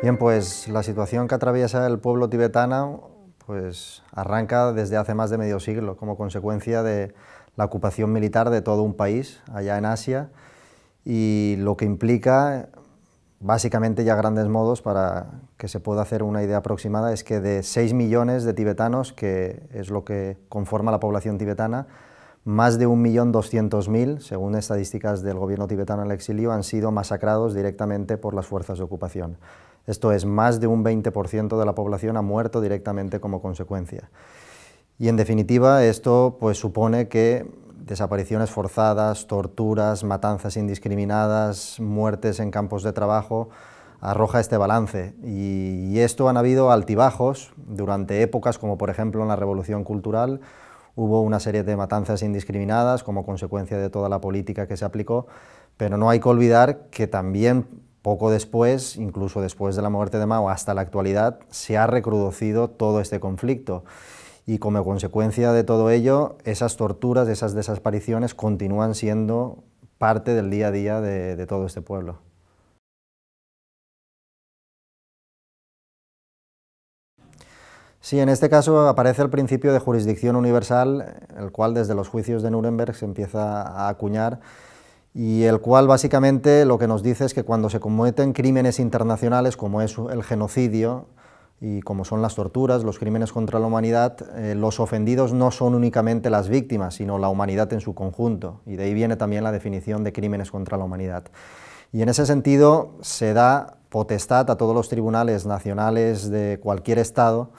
Bien, pues la situación que atraviesa el pueblo tibetano pues arranca desde hace más de medio siglo como consecuencia de la ocupación militar de todo un país allá en Asia, y lo que implica, básicamente y a grandes modos, para que se pueda hacer una idea aproximada, es que de 6 millones de tibetanos, que es lo que conforma la población tibetana, más de 1.200.000, según estadísticas del gobierno tibetano en el exilio, han sido masacrados directamente por las fuerzas de ocupación. Esto es, más de un 20% de la población ha muerto directamente como consecuencia. Y en definitiva, esto pues supone que desapariciones forzadas, torturas, matanzas indiscriminadas, muertes en campos de trabajo, arroja este balance. Y esto han habido altibajos durante épocas, como por ejemplo en la Revolución Cultural. Hubo una serie de matanzas indiscriminadas como consecuencia de toda la política que se aplicó, pero no hay que olvidar que también poco después, incluso después de la muerte de Mao hasta la actualidad, se ha recrudecido todo este conflicto. Y como consecuencia de todo ello, esas torturas, esas desapariciones continúan siendo parte del día a día de todo este pueblo. Sí, en este caso aparece el principio de jurisdicción universal, el cual desde los juicios de Nuremberg se empieza a acuñar, y el cual básicamente lo que nos dice es que cuando se cometen crímenes internacionales como es el genocidio y como son las torturas, los crímenes contra la humanidad, los ofendidos no son únicamente las víctimas, sino la humanidad en su conjunto, y de ahí viene también la definición de crímenes contra la humanidad. Y en ese sentido se da potestad a todos los tribunales nacionales de cualquier Estado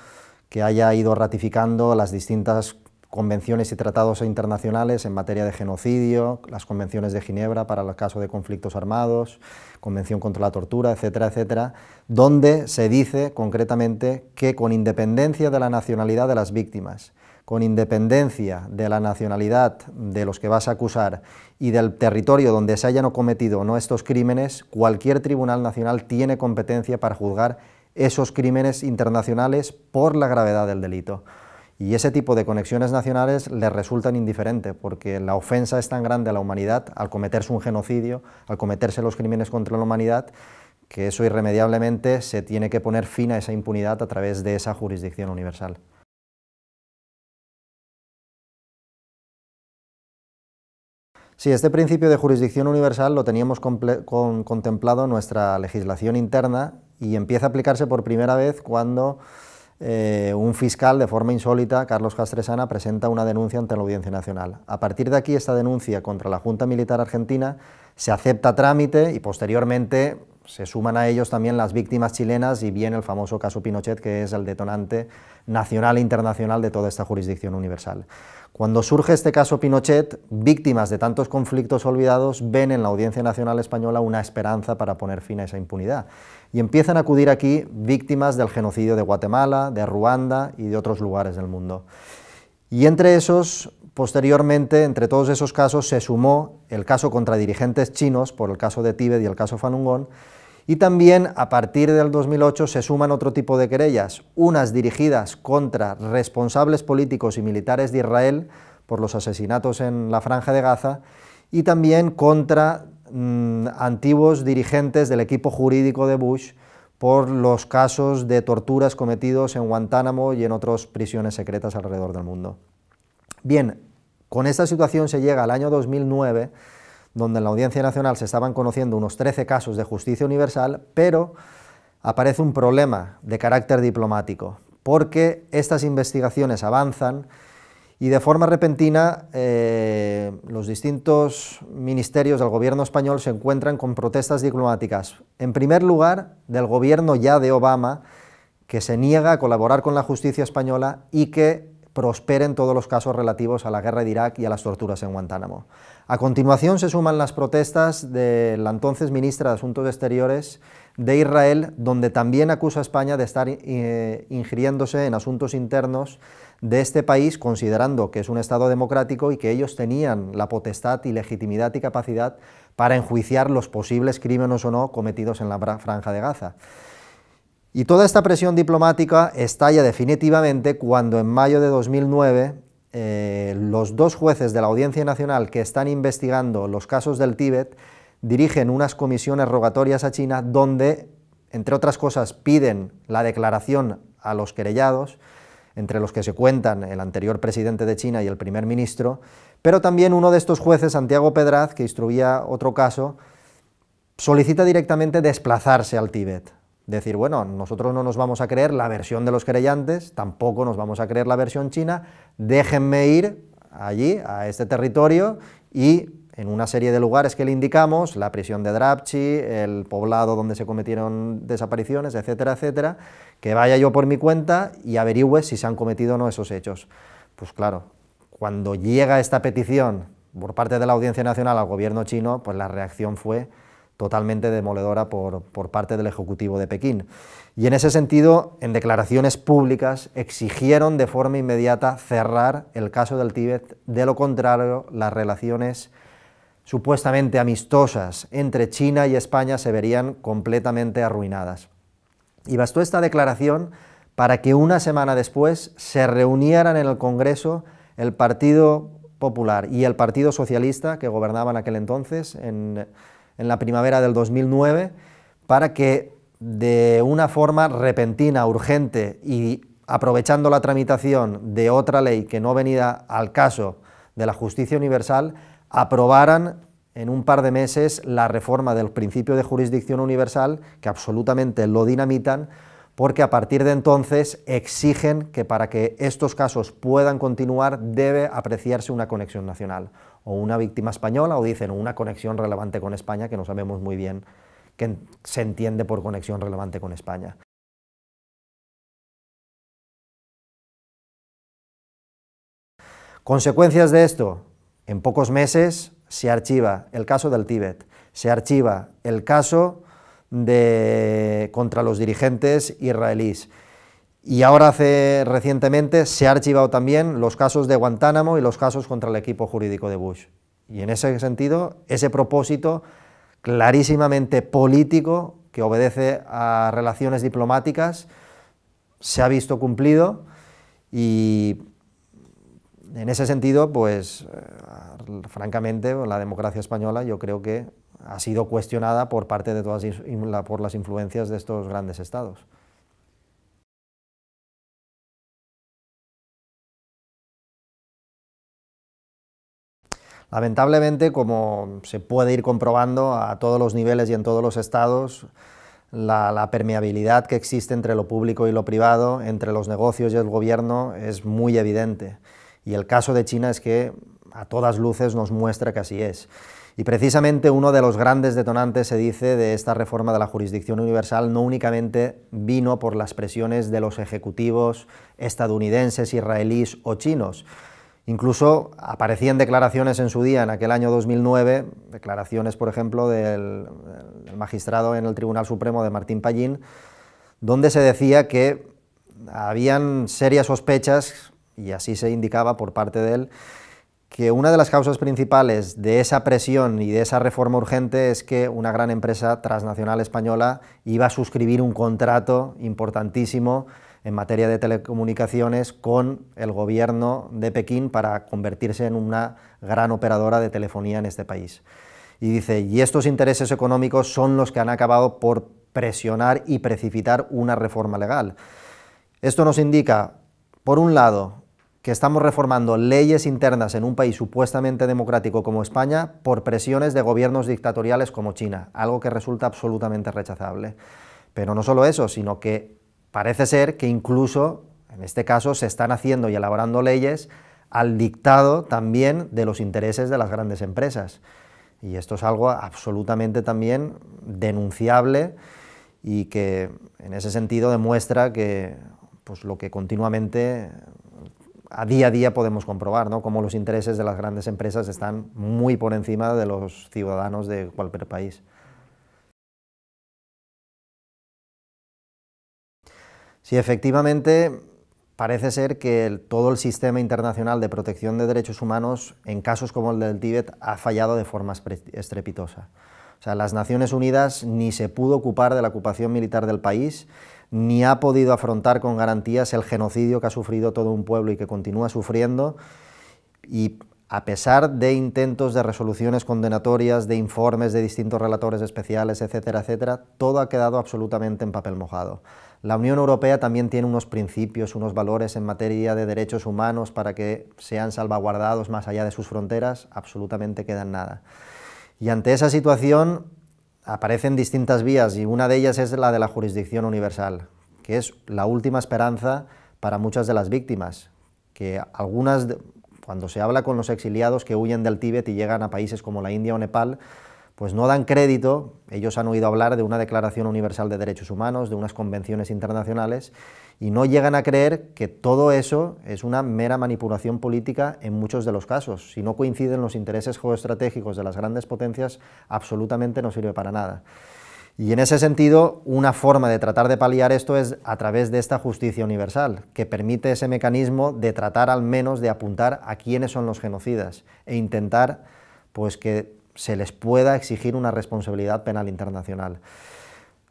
que haya ido ratificando las distintas convenciones y tratados internacionales en materia de genocidio, las convenciones de Ginebra para el caso de conflictos armados, Convención contra la tortura, etcétera, etcétera, donde se dice concretamente que con independencia de la nacionalidad de las víctimas, con independencia de la nacionalidad de los que vas a acusar y del territorio donde se hayan cometido o no estos crímenes, cualquier tribunal nacional tiene competencia para juzgar esos crímenes internacionales por la gravedad del delito. Y ese tipo de conexiones nacionales les resultan indiferentes, porque la ofensa es tan grande a la humanidad al cometerse un genocidio, al cometerse los crímenes contra la humanidad, que eso irremediablemente se tiene que poner fin a esa impunidad a través de esa jurisdicción universal. Sí, este principio de jurisdicción universal lo teníamos contemplado en nuestra legislación interna y empieza a aplicarse por primera vez cuando un fiscal, de forma insólita, Carlos Castresana, presenta una denuncia ante la Audiencia Nacional. A partir de aquí, esta denuncia contra la Junta Militar Argentina se acepta a trámite y posteriormente se suman a ellos también las víctimas chilenas y viene el famoso caso Pinochet, que es el detonante nacional e internacional de toda esta jurisdicción universal. Cuando surge este caso Pinochet, víctimas de tantos conflictos olvidados ven en la Audiencia Nacional Española una esperanza para poner fin a esa impunidad. Y empiezan a acudir aquí víctimas del genocidio de Guatemala, de Ruanda y de otros lugares del mundo. Y entre esos, posteriormente, entre todos esos casos, se sumó el caso contra dirigentes chinos por el caso de Tíbet y el caso Falun Gong, y también a partir del 2008 se suman otro tipo de querellas, unas dirigidas contra responsables políticos y militares de Israel por los asesinatos en la Franja de Gaza y también contra antiguos dirigentes del equipo jurídico de Bush por los casos de torturas cometidos en Guantánamo y en otras prisiones secretas alrededor del mundo. Bien, con esta situación se llega al año 2009, donde en la Audiencia Nacional se estaban conociendo unos 13 casos de justicia universal, pero aparece un problema de carácter diplomático, porque estas investigaciones avanzan y de forma repentina los distintos ministerios del gobierno español se encuentran con protestas diplomáticas, en primer lugar del gobierno ya de Obama, que se niega a colaborar con la justicia española y que prosperen todos los casos relativos a la guerra de Irak y a las torturas en Guantánamo. A continuación se suman las protestas de la entonces ministra de Asuntos Exteriores de Israel, donde también acusa a España de estar ingiriéndose en asuntos internos de este país, considerando que es un Estado democrático y que ellos tenían la potestad y legitimidad y capacidad para enjuiciar los posibles crímenes o no cometidos en la Franja de Gaza. Y toda esta presión diplomática estalla definitivamente cuando en mayo de 2009 los dos jueces de la Audiencia Nacional que están investigando los casos del Tíbet dirigen unas comisiones rogatorias a China donde entre otras cosas, piden la declaración a los querellados, entre los que se cuentan el anterior presidente de China y el primer ministro, pero también uno de estos jueces, Santiago Pedraz, que instruía otro caso, solicita directamente desplazarse al Tíbet. Decir, bueno, nosotros no nos vamos a creer la versión de los querellantes, tampoco nos vamos a creer la versión china, déjenme ir allí, a este territorio, y en una serie de lugares que le indicamos, la prisión de Drapchi, el poblado donde se cometieron desapariciones, etcétera, etcétera, que vaya yo por mi cuenta y averigüe si se han cometido o no esos hechos. Pues claro, cuando llega esta petición por parte de la Audiencia Nacional al gobierno chino, pues la reacción fue totalmente demoledora por parte del Ejecutivo de Pekín. Y en ese sentido, en declaraciones públicas, exigieron de forma inmediata cerrar el caso del Tíbet, de lo contrario, las relaciones supuestamente amistosas entre China y España se verían completamente arruinadas. Y bastó esta declaración para que una semana después se reunieran en el Congreso el Partido Popular y el Partido Socialista, que gobernaban aquel entonces, en la primavera del 2009, para que de una forma repentina, urgente y aprovechando la tramitación de otra ley que no venía al caso de la justicia universal, aprobaran en un par de meses la reforma del principio de jurisdicción universal, que absolutamente lo dinamitan, porque a partir de entonces exigen que para que estos casos puedan continuar debe apreciarse una conexión nacional, o una víctima española, o dicen una conexión relevante con España, que no sabemos muy bien qué se entiende por conexión relevante con España. Consecuencias de esto: en pocos meses se archiva el caso del Tíbet, se archiva el caso contra los dirigentes israelíes, y ahora recientemente se ha archivado también los casos de Guantánamo y los casos contra el equipo jurídico de Bush. Y en ese sentido, ese propósito clarísimamente político, que obedece a relaciones diplomáticas, se ha visto cumplido, y en ese sentido, pues francamente, la democracia española yo creo que ha sido cuestionada por parte de por las influencias de estos grandes estados. Lamentablemente, como se puede ir comprobando a todos los niveles y en todos los estados, la permeabilidad que existe entre lo público y lo privado, entre los negocios y el gobierno, es muy evidente. Y el caso de China es que a todas luces nos muestra que así es. Y precisamente uno de los grandes detonantes, se dice, de esta reforma de la jurisdicción universal no únicamente vino por las presiones de los ejecutivos estadounidenses, israelíes o chinos. Incluso aparecían declaraciones en su día, en aquel año 2009, declaraciones, por ejemplo, del magistrado en el Tribunal Supremo de Martín Pallín, donde se decía que habían serias sospechas, y así se indicaba por parte de él, que una de las causas principales de esa presión y de esa reforma urgente es que una gran empresa transnacional española iba a suscribir un contrato importantísimo en materia de telecomunicaciones con el gobierno de Pekín para convertirse en una gran operadora de telefonía en este país. Y dice, y estos intereses económicos son los que han acabado por presionar y precipitar una reforma legal. Esto nos indica, por un lado, que estamos reformando leyes internas en un país supuestamente democrático como España por presiones de gobiernos dictatoriales como China, algo que resulta absolutamente rechazable. Pero no solo eso, sino que parece ser que incluso, en este caso, se están haciendo y elaborando leyes al dictado también de los intereses de las grandes empresas. Y esto es algo absolutamente también denunciable y que en ese sentido demuestra que pues, lo que continuamente a día podemos comprobar, ¿no? Cómo los intereses de las grandes empresas están muy por encima de los ciudadanos de cualquier país. Sí, efectivamente, parece ser que todo el sistema internacional de protección de derechos humanos, en casos como el del Tíbet, ha fallado de forma estrepitosa. O sea, las Naciones Unidas ni se pudo ocupar de la ocupación militar del país, ni ha podido afrontar con garantías el genocidio que ha sufrido todo un pueblo y que continúa sufriendo, y a pesar de intentos de resoluciones condenatorias, de informes de distintos relatores especiales, etcétera, etcétera, todo ha quedado absolutamente en papel mojado. La Unión Europea también tiene unos principios, unos valores en materia de derechos humanos para que sean salvaguardados más allá de sus fronteras, absolutamente queda en nada. Y ante esa situación aparecen distintas vías y una de ellas es la de la jurisdicción universal, que es la última esperanza para muchas de las víctimas, que algunas, cuando se habla con los exiliados que huyen del Tíbet y llegan a países como la India o Nepal, pues no dan crédito. Ellos han oído hablar de una Declaración Universal de Derechos Humanos, de unas convenciones internacionales, y no llegan a creer que todo eso es una mera manipulación política en muchos de los casos. Si no coinciden los intereses geoestratégicos de las grandes potencias, absolutamente no sirve para nada. Y en ese sentido, una forma de tratar de paliar esto es a través de esta justicia universal, que permite ese mecanismo de tratar al menos de apuntar a quiénes son los genocidas e intentar pues que se les pueda exigir una responsabilidad penal internacional.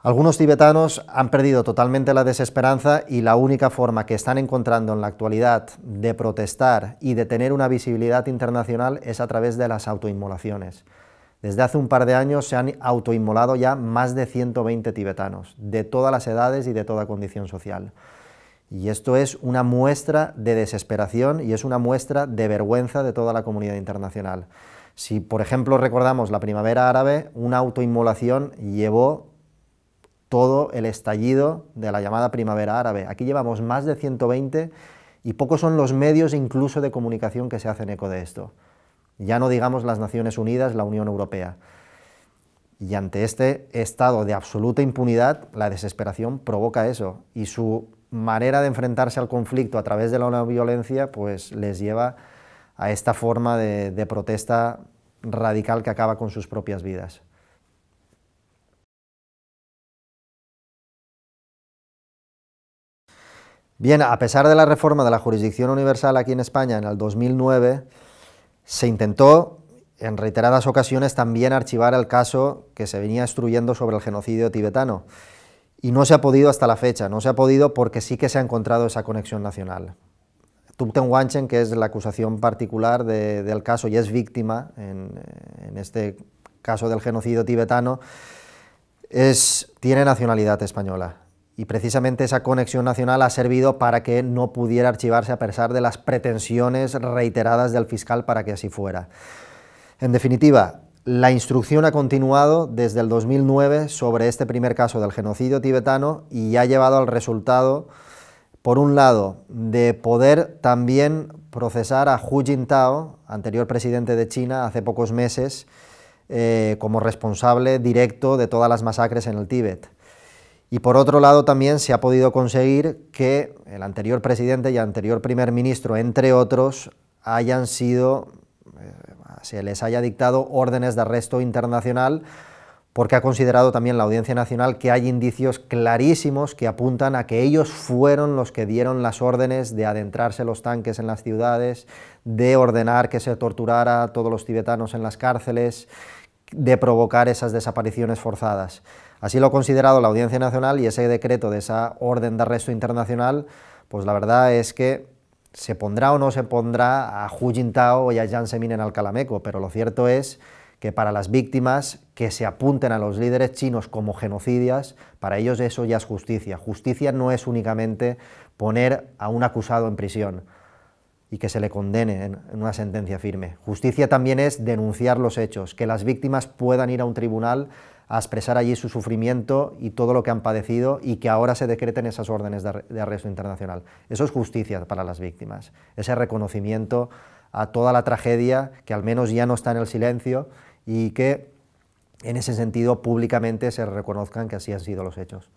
Algunos tibetanos han perdido totalmente la desesperanza y la única forma que están encontrando en la actualidad de protestar y de tener una visibilidad internacional es a través de las autoinmolaciones. Desde hace un par de años se han autoinmolado ya más de 120 tibetanos, de todas las edades y de toda condición social. Y esto es una muestra de desesperación y es una muestra de vergüenza de toda la comunidad internacional. Si, por ejemplo, recordamos la primavera árabe, una autoinmolación llevó todo el estallido de la llamada primavera árabe. Aquí llevamos más de 120 y pocos son los medios incluso de comunicación que se hacen eco de esto. Ya no digamos las Naciones Unidas, la Unión Europea. Y ante este estado de absoluta impunidad, la desesperación provoca eso, y su manera de enfrentarse al conflicto a través de la no violencia, pues les lleva a esta forma de protesta radical que acaba con sus propias vidas. Bien, a pesar de la reforma de la jurisdicción universal aquí en España en el 2009, se intentó en reiteradas ocasiones también archivar el caso que se venía instruyendo sobre el genocidio tibetano, y no se ha podido hasta la fecha, no se ha podido porque sí que se ha encontrado esa conexión nacional. Thupten Wanchen, que es la acusación particular del caso y es víctima en este caso del genocidio tibetano, tiene nacionalidad española. Y precisamente esa conexión nacional ha servido para que no pudiera archivarse a pesar de las pretensiones reiteradas del fiscal para que así fuera. En definitiva, la instrucción ha continuado desde el 2009 sobre este primer caso del genocidio tibetano y ha llevado al resultado, por un lado, de poder también procesar a Hu Jintao, anterior presidente de China, hace pocos meses, como responsable directo de todas las masacres en el Tíbet. Y por otro lado también se ha podido conseguir que el anterior presidente y el anterior primer ministro, entre otros, se les haya dictado órdenes de arresto internacional, porque ha considerado también la Audiencia Nacional que hay indicios clarísimos que apuntan a que ellos fueron los que dieron las órdenes de adentrarse los tanques en las ciudades, de ordenar que se torturara a todos los tibetanos en las cárceles, de provocar esas desapariciones forzadas. Así lo ha considerado la Audiencia Nacional, y ese decreto de esa orden de arresto internacional, pues la verdad es que se pondrá o no se pondrá a Hu Jintao y a Jiang Zemin en el Calameco, pero lo cierto es que para las víctimas que se apunten a los líderes chinos como genocidas, para ellos eso ya es justicia. Justicia no es únicamente poner a un acusado en prisión y que se le condene en una sentencia firme. Justicia también es denunciar los hechos, que las víctimas puedan ir a un tribunal a expresar allí su sufrimiento y todo lo que han padecido, y que ahora se decreten esas órdenes de arresto internacional. Eso es justicia para las víctimas, ese reconocimiento a toda la tragedia que al menos ya no está en el silencio, y que en ese sentido públicamente se reconozcan que así han sido los hechos.